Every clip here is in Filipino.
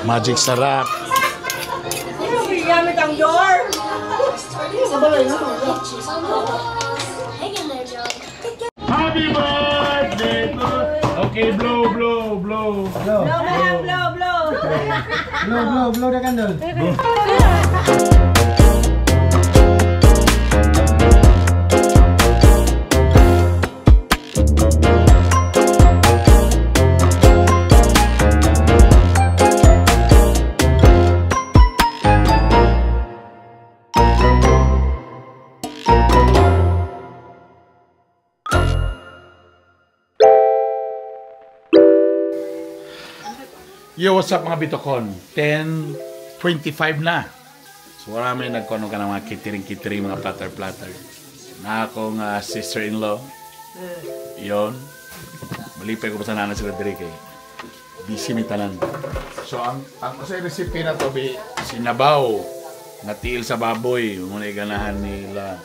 Magic sarap. Gamit ang door. Happy birthday to... Okay, blow. Blow the candle. Yo, what's up mga bitokon? 10:25 na. So marami nagkuno ka ng mga kitering, mga platter. Na akong sister-in-law. Yon. Malipay ko pa sa nanay sa Rodrigue. Busy mi tanan. So ang sa recipe na to bi sinabaw na tiil sa baboy, muna ganahan nila.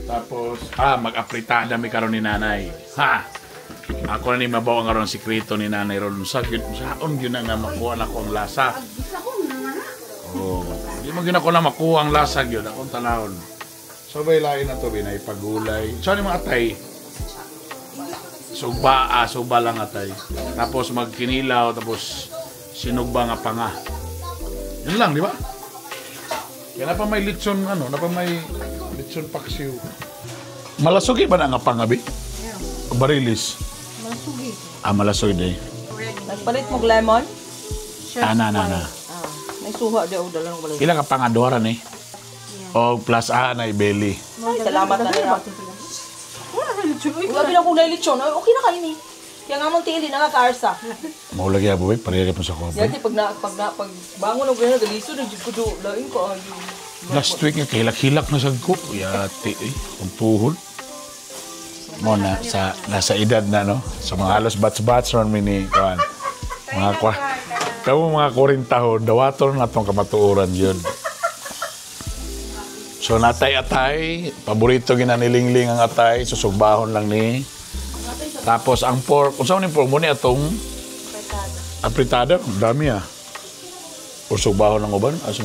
Tapos mag-apritada mi karon ni nanay. Ha. Ako na ni mabaw ang aron sikreto ni nanay ron sa saon gyud nga makuha na ko ang lasa. Oh, di mo gyud ako na makuha ang lasa gyud akong tanawon. So lain na to binay pagulay. So ni mga atay. Suba lang atay. Tapos magkinilaw tapos sinugba nga panga. Yun lang, di ba? Kaya na pa may litson na pa may litson paksiw. Malasugi ba na nga pangabi? Barilis. Malasugi. Malasugi day. Nagpalit mo lemon? Na. May suha di o dalang balay. Ilang ka pangadoran eh. O plus na ibeli. Salamat na nila. Wala na lechon. Wala bilang kung lechon. Okay na kayo ni. Kaya nga mong tingin din nakakaarsa. Maulagi abo eh. Pareha po sa ko. Dati pag bangon ng gano'n, galiso na dyan ko do. Lain ko. Last week nga kahilak-hilak na sa ko. Yati eh. Ang puhol. Mona nasa edad na no sa mga halos bats ron mini kuan mga 40 tahon dawaton natong kamatuoran yun. So natay-atay paborito ginanilingling ang atay susugbahon lang ni. Tapos ang pork unsa man ni pork mo ni atong apritada dami sugbahon ng uban aso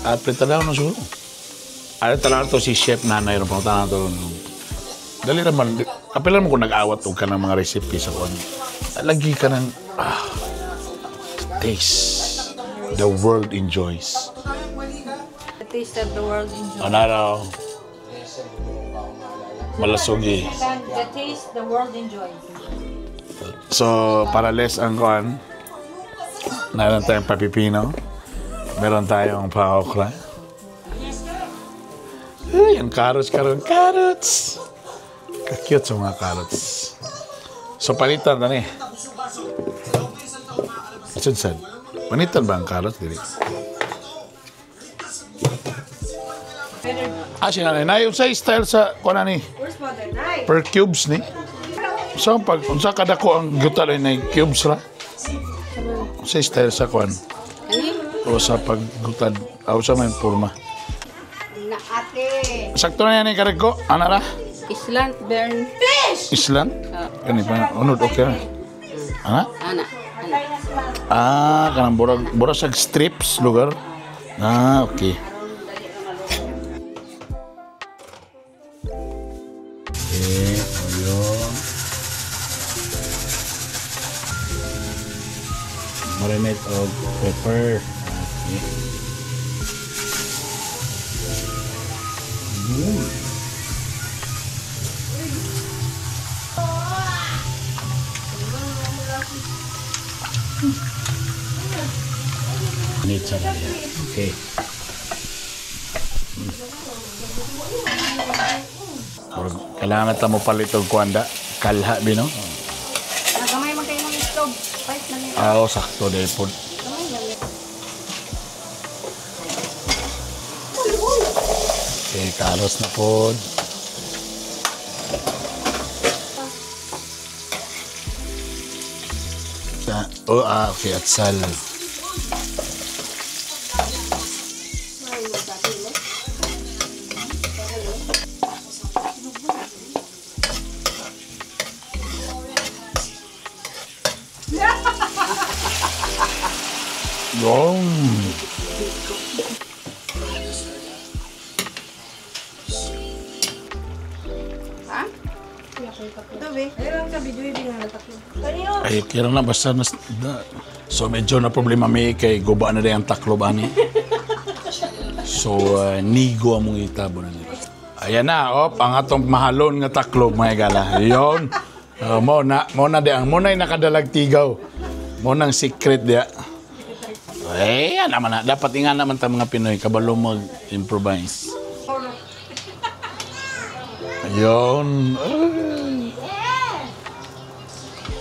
apritada no sulo ay tanan to si chef nanay ron pangutanan to dali naman, kapilan mo kung nag-awat o ka ng mga recipe sa kung lagi ka ng taste the world enjoys. The taste of the world enjoys. Ano? Malasugi. The taste the world enjoys. So, para less ang kuhan, meron tayong papipino, meron tayong pa-okra. Ay, ang carrots! Cute sa mga carrots. So, panitan na ni. Sad. Panitan ba ang carrots? Dili. Sinanay. Yung sa style sa, kung ni? Per cubes ni. So, unsa kada ko ang gutal ay na cubes ra? Sa style sa kuan. O sa paggutan. O sa may forma. Sakto na yan yung karig ko. Ano ra? Island burn fish. Island? Kani pa unod okay na. Ana. Kanang burag sa strips lugar. Okay. Ayun. Marinate of pepper. Okay. Okay. Kailangan ta mo palitog kuanda kalha bino. Nagamay man kayo ng stove. Pipe na niya. Sakto dahil po. Okay, karos na po. Okay, at sal. Yung. Ha? Ito, be. Ayun sa video, hindi nga nataklo. Kanino? Ay, kira na basta so medyo na problema may kay guba na rin ang taklob ani. So nigo among itabo na nila. Ayan na, ang atong mahalon nga taklob mga gala. Yon. Mo na di ang mo na nakadalag tigaw. Mo nang secret dia. Yan naman na. Dapat nga naman ta mga Pinoy kabalo mag-improvise. Ayun.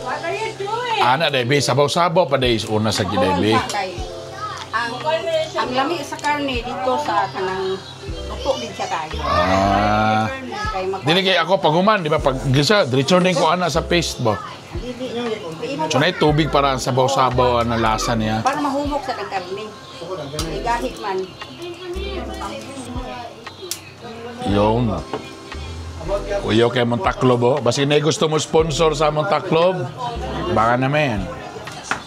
What are you doing? Ana, Debbie, sabaw-sabaw pa dahil una sa Debbie. Ang lami sa karne dito sa kanang upo din siya kayo. Kay mag- Dili kay ako paguman, di ba? Pag gisa, diretso din ko ana sa paste ba? So na tubig para ang sabaw-sabaw ang lasa niya. Para mahumok sa kang karne. Igahit man. Yun. Kuya kay Montaklob oh. Basi na gusto mo sponsor sa Montaklob, baka naman.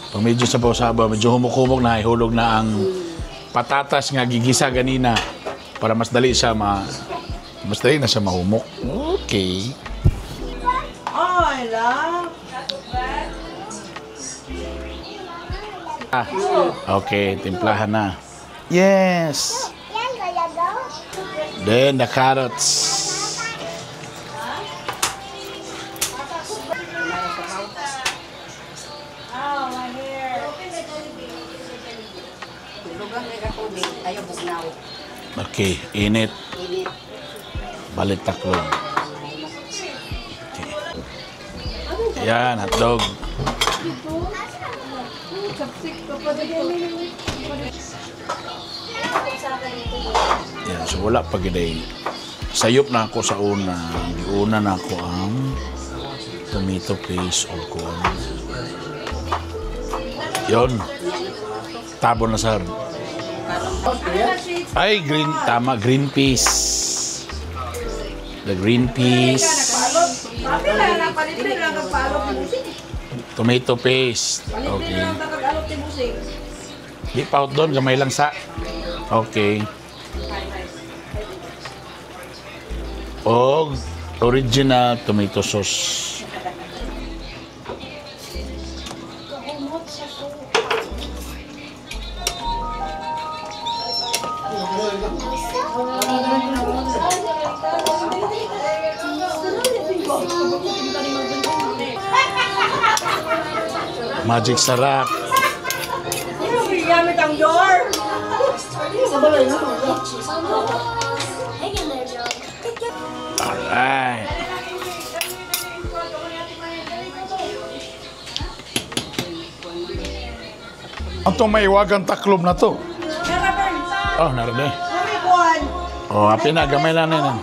Pag medyo sabaw-sabaw, medyo humok-humok na, ihulog na ang patatas nga gigisa ganina para mas dali siya mas dali na siya mahumok. Okay. Ay, lang. Okay, timplahan na. Yes. Then the carrots. Lugang may katubig, tayo bugnaw. Okay, init. Init. Balik taklob. Okay. Yan, hotdog. Yan, so wala pa giday. Sayop na ako sa una. Una na ako ang tomato paste o kuwan. Yon. Tabo na sir. Ay, green. Tama, green peas. The green peas. Tomato paste. Okay. Di pa out doon, gamay lang sa. Okay. O original tomato sauce. Magic sarap. Gamit ang door. Alright. Itong may iwagang taklob na to. Oh, narde. Oh, happy na. Gamay lang na yun.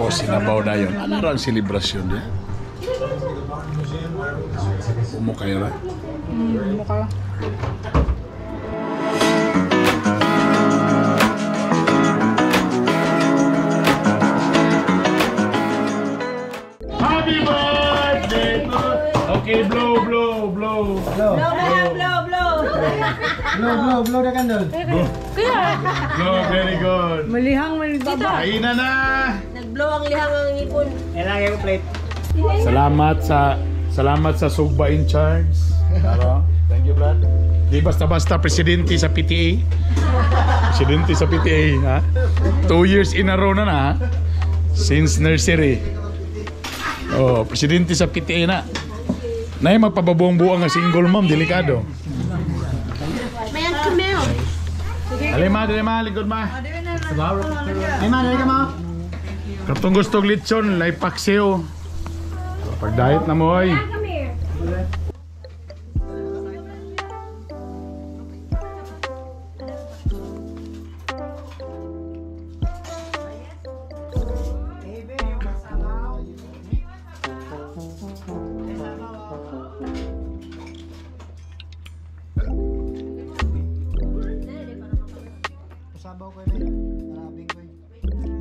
Sinabaw na yun. Ano ang selebrasyon niya? Umukay na? Mukha. Happy birthday! Okay, blow. Blow the candle. Blow, very good. Malihang malibaba. Kainan na! Nag-blow ang lihang ang ipon. Kailangan ko plate. Salamat sa Sugba in charge. Thank you, Brad. Di basta-basta presidente sa PTA. Presidente sa PTA, ha? 2 years in a row na ha? Since nursery. Oh, presidente sa PTA na. Nay magpababuang-buang nga single mom, delikado. Mayan kameo. Dali ma, likod ma. Ay, madali ka mo. Katong gustong lechon, lay paksiw. Pag diet na mo ay. ko, Marabing ko.